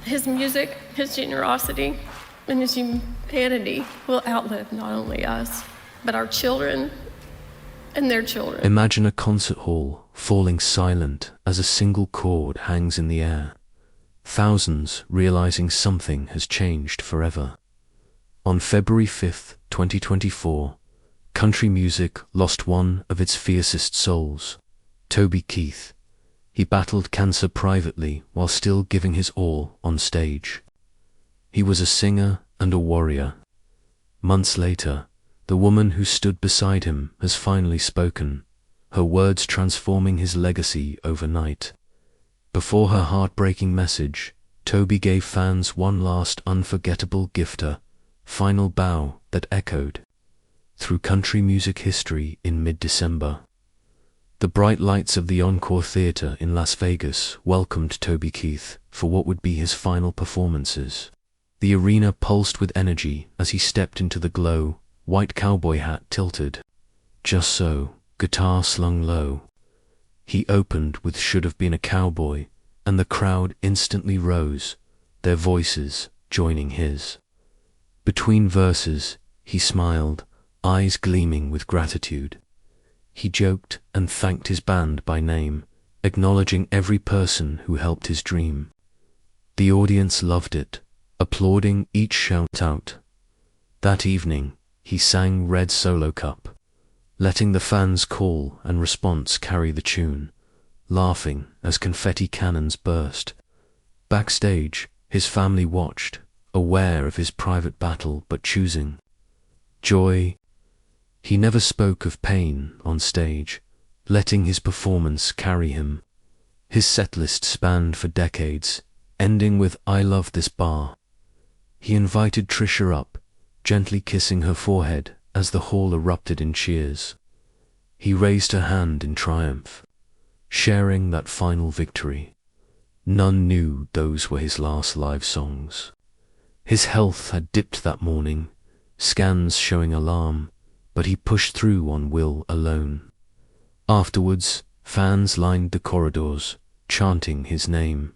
His music, his generosity, and his humanity will outlive not only us, but our children and their children. Imagine a concert hall falling silent as a single chord hangs in the air. Thousands realizing something has changed forever. On February 5th, 2024, country music lost one of its fiercest souls, Toby Keith. He battled cancer privately while still giving his all on stage. He was a singer and a warrior. Months later, the woman who stood beside him has finally spoken, her words transforming his legacy overnight. Before her heartbreaking message, Toby gave fans one last unforgettable gifter, final bow that echoed through country music history in mid-December. The bright lights of the Encore Theater in Las Vegas welcomed Toby Keith for what would be his final performances. The arena pulsed with energy as he stepped into the glow, white cowboy hat tilted. Just so, guitar slung low. He opened with Should Have Been a Cowboy, and the crowd instantly rose, their voices joining his. Between verses, he smiled, eyes gleaming with gratitude. He joked and thanked his band by name, acknowledging every person who helped his dream. The audience loved it, applauding each shout-out. That evening, he sang Red Solo Cup, letting the fans' call and response carry the tune, laughing as confetti cannons burst. Backstage, his family watched, aware of his private battle but choosing joy. He never spoke of pain on stage, letting his performance carry him. His setlist spanned for decades, ending with I Love This Bar. He invited Trisha up, gently kissing her forehead as the hall erupted in cheers. He raised her hand in triumph, sharing that final victory. None knew those were his last live songs. His health had dipped that morning, scans showing alarm, but he pushed through on will alone. Afterwards, fans lined the corridors, chanting his name.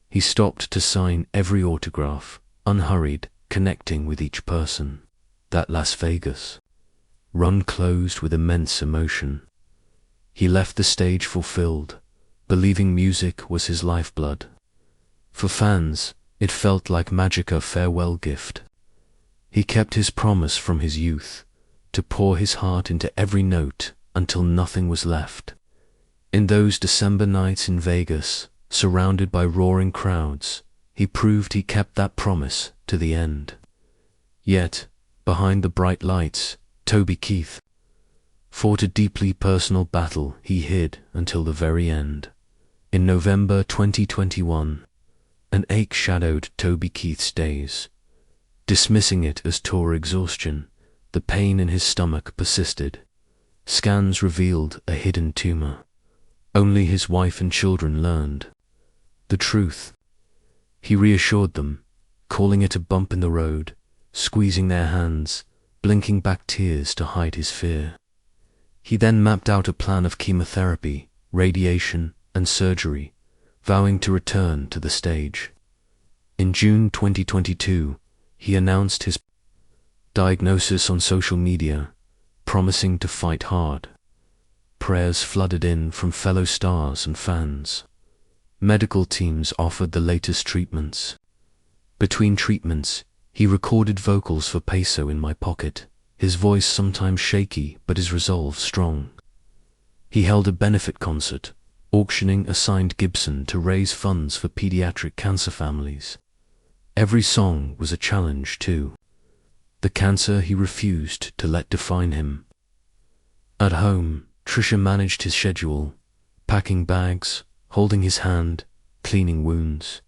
He stopped to sign every autograph, unhurried, connecting with each person. That Las Vegas run closed with immense emotion. He left the stage fulfilled, believing music was his lifeblood. For fans, it felt like magic, a farewell gift. He kept his promise from his youth, to pour his heart into every note until nothing was left. In those December nights in Vegas, surrounded by roaring crowds, he proved he kept that promise to the end. Yet, behind the bright lights, Toby Keith fought a deeply personal battle he hid until the very end. In November 2021, an ache shadowed Toby Keith's days. Dismissing it as tour exhaustion, the pain in his stomach persisted. Scans revealed a hidden tumor. Only his wife and children learned the truth. He reassured them, calling it a bump in the road, squeezing their hands, blinking back tears to hide his fear. He then mapped out a plan of chemotherapy, radiation, and surgery, vowing to return to the stage. In June 2022, he announced his diagnosis on social media, promising to fight hard. Prayers flooded in from fellow stars and fans. Medical teams offered the latest treatments. Between treatments, he recorded vocals for Peso in My Pocket, his voice sometimes shaky but his resolve strong. He held a benefit concert, auctioning a signed Gibson to raise funds for pediatric cancer families. Every song was a challenge too. The cancer he refused to let define him. At home, Trisha managed his schedule, packing bags, holding his hand, cleaning wounds.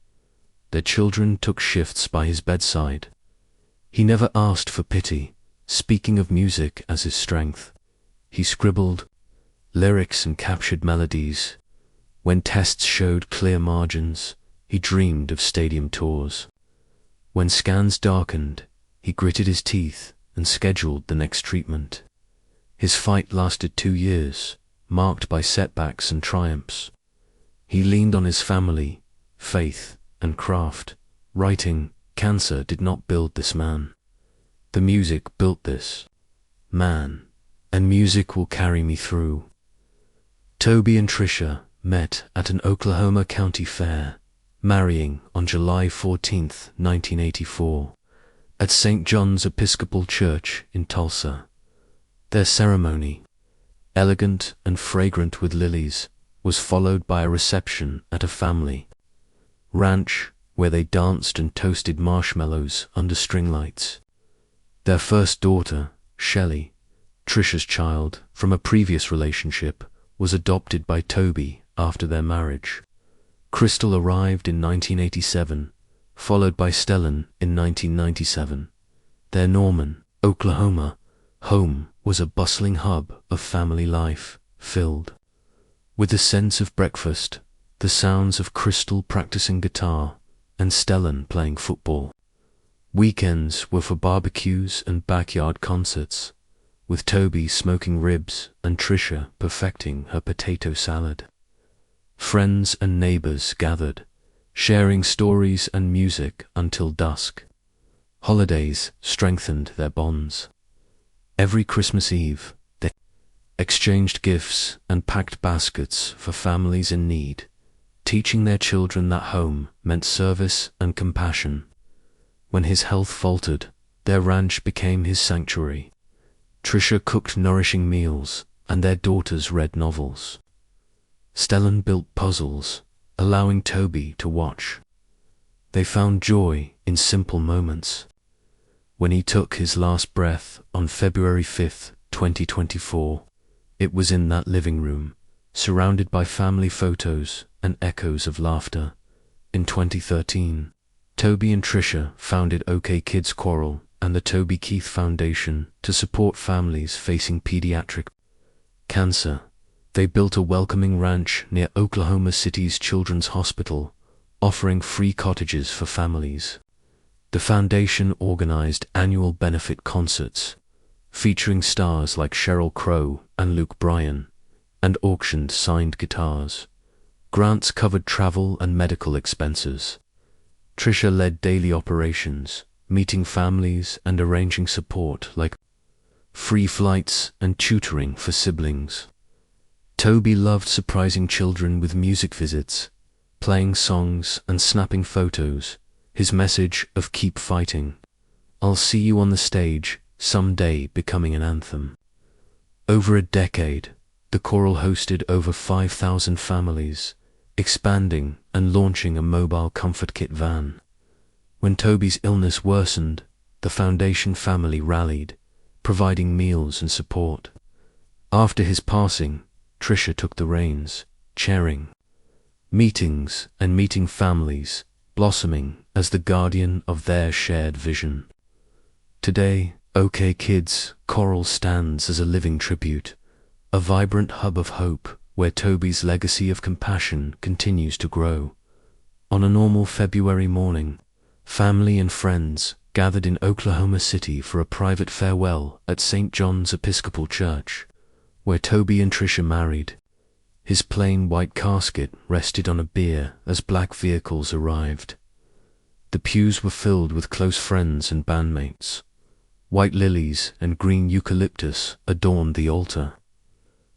Their children took shifts by his bedside. He never asked for pity, speaking of music as his strength. He scribbled lyrics and captured melodies. When tests showed clear margins, he dreamed of stadium tours. When scans darkened, he gritted his teeth and scheduled the next treatment. His fight lasted 2 years, marked by setbacks and triumphs. He leaned on his family, faith, and craft, writing, "Cancer did not build this man. The music built this man, and music will carry me through." Toby and Trisha met at an Oklahoma County fair, marrying on July 14, 1984, at St. John's Episcopal Church in Tulsa. Their ceremony, elegant and fragrant with lilies, was followed by a reception at a family ranch where they danced and toasted marshmallows under string lights. Their first daughter, Shelley, Trisha's child from a previous relationship, was adopted by Toby after their marriage. Crystal arrived in 1987, followed by Stellan in 1997. Their Norman, Oklahoma, home was a bustling hub of family life, filled with the sense of breakfast, the sounds of Crystal practicing guitar, and Stellan playing football. Weekends were for barbecues and backyard concerts, with Toby smoking ribs and Trisha perfecting her potato salad. Friends and neighbors gathered, sharing stories and music until dusk. Holidays strengthened their bonds. Every Christmas Eve, they exchanged gifts and packed baskets for families in need, teaching their children that home meant service and compassion. When his health faltered, their ranch became his sanctuary. Trisha cooked nourishing meals, and their daughters read novels. Stellan built puzzles, allowing Toby to watch. They found joy in simple moments. When he took his last breath on February 5, 2024, it was in that living room, surrounded by family photos and echoes of laughter. In 2013, Toby and Trisha founded OK Kids Korral and the Toby Keith Foundation to support families facing pediatric cancer. They built a welcoming ranch near Oklahoma City's Children's Hospital, offering free cottages for families. The foundation organized annual benefit concerts, featuring stars like Sheryl Crow and Luke Bryan, and auctioned signed guitars. Grants covered travel and medical expenses. Trisha led daily operations, meeting families and arranging support like free flights and tutoring for siblings. Toby loved surprising children with music visits, playing songs and snapping photos, his message of keep fighting. "I'll see you on the stage someday" becoming an anthem. Over a decade, the Korral hosted over 5,000 families, expanding and launching a mobile comfort kit van. When Toby's illness worsened, the foundation family rallied, providing meals and support. After his passing, Trisha took the reins, chairing meetings and meeting families, blossoming as the guardian of their shared vision. Today, OK Kids Korral stands as a living tribute, a vibrant hub of hope where Toby's legacy of compassion continues to grow. On a normal February morning, family and friends gathered in Oklahoma City for a private farewell at St. John's Episcopal Church, where Toby and Trisha married. His plain white casket rested on a bier as black vehicles arrived. The pews were filled with close friends and bandmates. White lilies and green eucalyptus adorned the altar.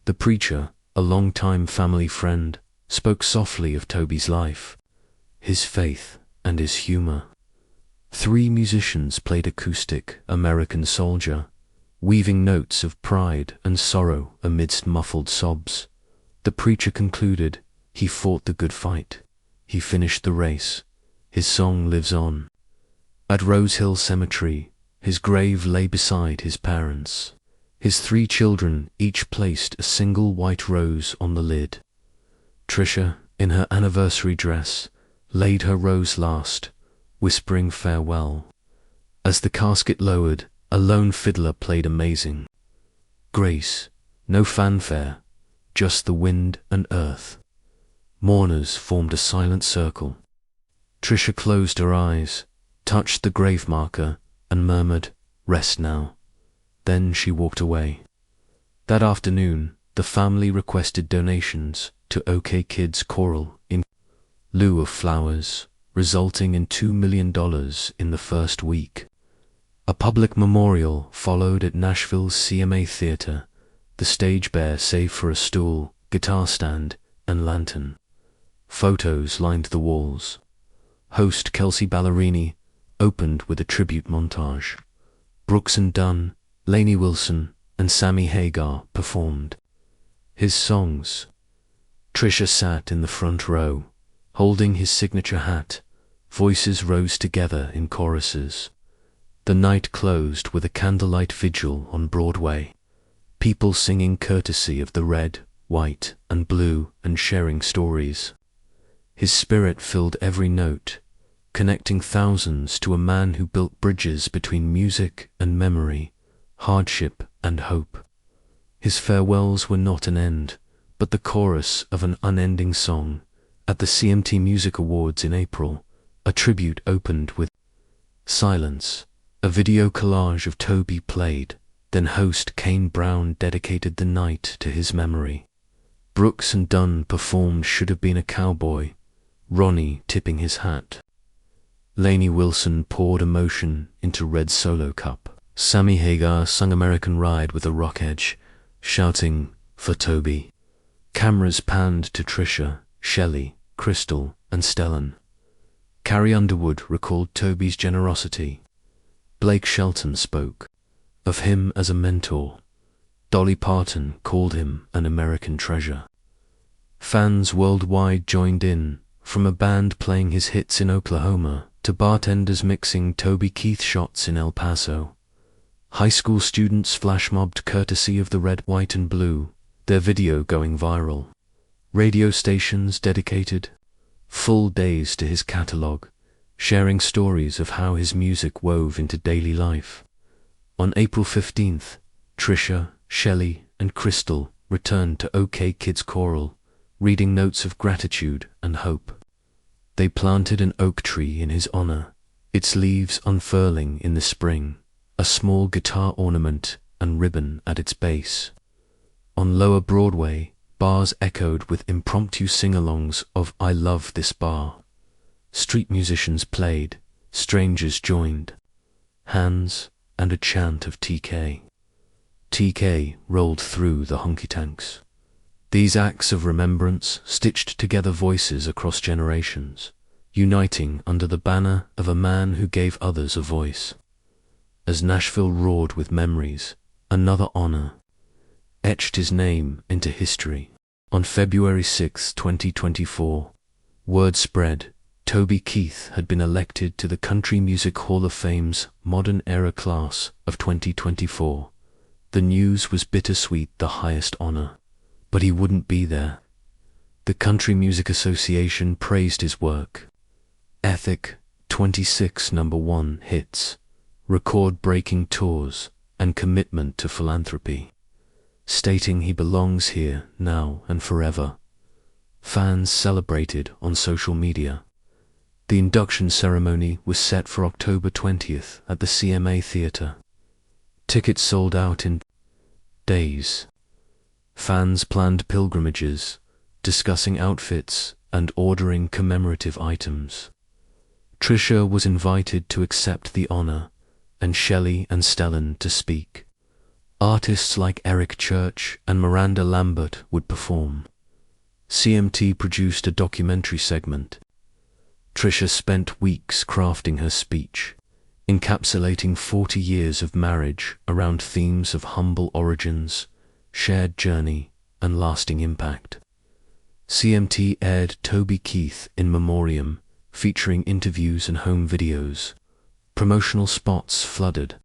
The preacher, a longtime family friend, spoke softly of Toby's life, his faith, and his humor. 3 musicians played acoustic American Soldier, weaving notes of pride and sorrow amidst muffled sobs. The preacher concluded, "He fought the good fight. He finished the race. His song lives on." At Rose Hill Cemetery, his grave lay beside his parents. His 3 children each placed a single white rose on the lid. Trisha, in her anniversary dress, laid her rose last, whispering farewell. As the casket lowered, a lone fiddler played amazing grace, no fanfare, just the wind and earth. Mourners formed a silent circle. Trisha closed her eyes, touched the grave marker, and murmured, "Rest now." Then she walked away. That afternoon, the family requested donations to OK Kids Korral in lieu of flowers, resulting in $2 million in the first week. A public memorial followed at Nashville's CMA Theater, the stage bare save for a stool, guitar stand, and lantern. Photos lined the walls. Host Kelsey Ballerini opened with a tribute montage. Brooks and Dunn, Lainey Wilson, and Sammy Hagar performed his songs. Trisha sat in the front row, holding his signature hat. Voices rose together in choruses. The night closed with a candlelight vigil on Broadway, people singing courtesy of the red, white, and blue and sharing stories. His spirit filled every note, connecting thousands to a man who built bridges between music and memory, hardship and hope. His farewells were not an end, but the chorus of an unending song. At the CMT Music Awards in April, a tribute opened with Silence. A video collage of Toby played, then host Kane Brown dedicated the night to his memory. Brooks and Dunn performed Should Have Been a Cowboy, Ronnie tipping his hat. Lainey Wilson poured emotion into Red Solo Cup. Sammy Hagar sung American Ride with a rock edge, shouting, "For Toby." Cameras panned to Trisha, Shelley, Crystal, and Stellan. Carrie Underwood recalled Toby's generosity. Blake Shelton spoke of him as a mentor. Dolly Parton called him an American treasure. Fans worldwide joined in, from a band playing his hits in Oklahoma to bartenders mixing Toby Keith shots in El Paso. High school students flash mobbed courtesy of the red, white, and blue, their video going viral. Radio stations dedicated full days to his catalog, sharing stories of how his music wove into daily life. On April 15th, Trisha, Shelley, and Crystal returned to OK Kids Korral, reading notes of gratitude and hope. They planted an oak tree in his honor, its leaves unfurling in the spring, a small guitar ornament and ribbon at its base. On Lower Broadway, bars echoed with impromptu sing-alongs of I Love This Bar. Street musicians played, strangers joined. Hands and a chant of TK. TK rolled through the honky-tonks. These acts of remembrance stitched together voices across generations, uniting under the banner of a man who gave others a voice. As Nashville roared with memories, another honor etched his name into history. On February 6, 2024, word spread Toby Keith had been elected to the Country Music Hall of Fame's Modern Era class of 2024. The news was bittersweet, the highest honor, but he wouldn't be there. The Country Music Association praised his work. Ethic, 26 #1 hits, record-breaking tours, and commitment to philanthropy, stating he belongs here now and forever. Fans celebrated on social media. The induction ceremony was set for October 20th at the CMA Theater. Tickets sold out in days. Fans planned pilgrimages, discussing outfits and ordering commemorative items. Trisha was invited to accept the honor, and Shelley and Stellan to speak. Artists like Eric Church and Miranda Lambert would perform. CMT produced a documentary segment. Trisha spent weeks crafting her speech, encapsulating 40 years of marriage around themes of humble origins, shared journey, and lasting impact. CMT aired Toby Keith in memoriam, featuring interviews and home videos. Promotional spots flooded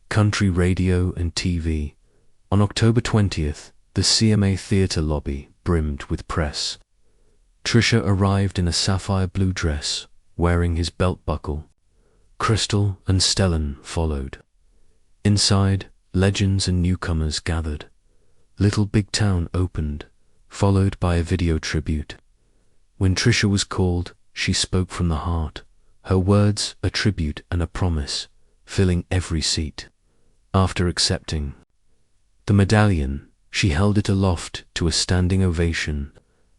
country radio and TV. On October 20th, the CMA Theater lobby brimmed with press. Trisha arrived in a sapphire blue dress, wearing his belt buckle. Crystal and Stellan followed. Inside, legends and newcomers gathered. Little Big Town opened, followed by a video tribute. When Trisha was called, she spoke from the heart, her words a tribute and a promise, filling every seat. After accepting the medallion, she held it aloft to a standing ovation.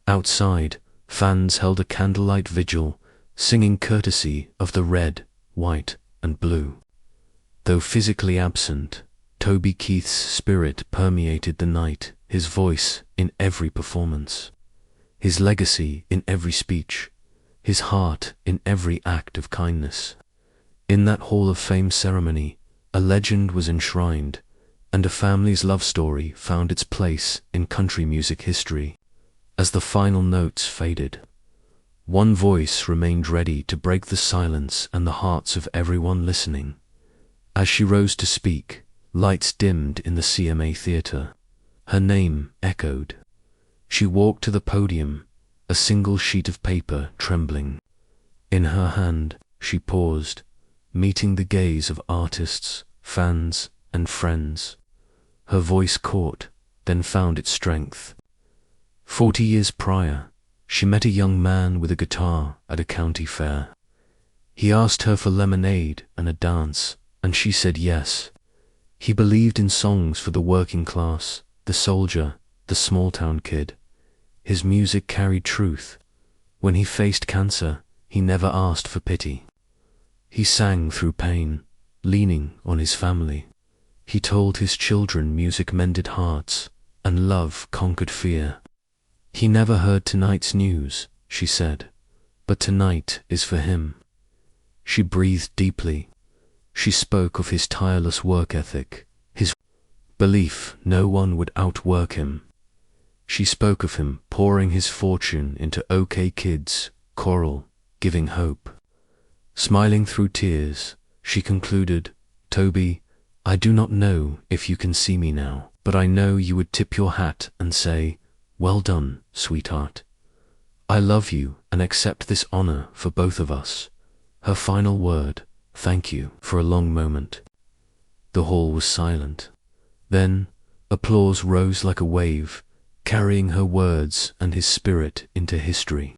Outside, fans held a candlelight vigil, singing courtesy of the red, white, and blue. Though physically absent, Toby Keith's spirit permeated the night, his voice in every performance, his legacy in every speech, his heart in every act of kindness. In that Hall of Fame ceremony, a legend was enshrined, and a family's love story found its place in country music history. As the final notes faded, one voice remained ready to break the silence and the hearts of everyone listening. As she rose to speak, lights dimmed in the CMA Theatre. Her name echoed. She walked to the podium, a single sheet of paper trembling. In her hand, she paused, meeting the gaze of artists, fans, and friends. Her voice caught, then found its strength. 40 years prior, she met a young man with a guitar at a county fair. He asked her for lemonade and a dance, and she said yes. He believed in songs for the working class, the soldier, the small-town kid. His music carried truth. When he faced cancer, he never asked for pity. He sang through pain, leaning on his family. He told his children music mended hearts, and love conquered fear. He never heard tonight's news, she said, but tonight is for him. She breathed deeply. She spoke of his tireless work ethic, his belief no one would outwork him. She spoke of him pouring his fortune into OK Kids, Korral, giving hope. Smiling through tears, she concluded, "Toby, I do not know if you can see me now, but I know you would tip your hat and say, 'Well done, sweetheart. I love you and accept this honor for both of us.'" Her final word, "Thank you." For a long moment, the hall was silent. Then, applause rose like a wave, carrying her words and his spirit into history.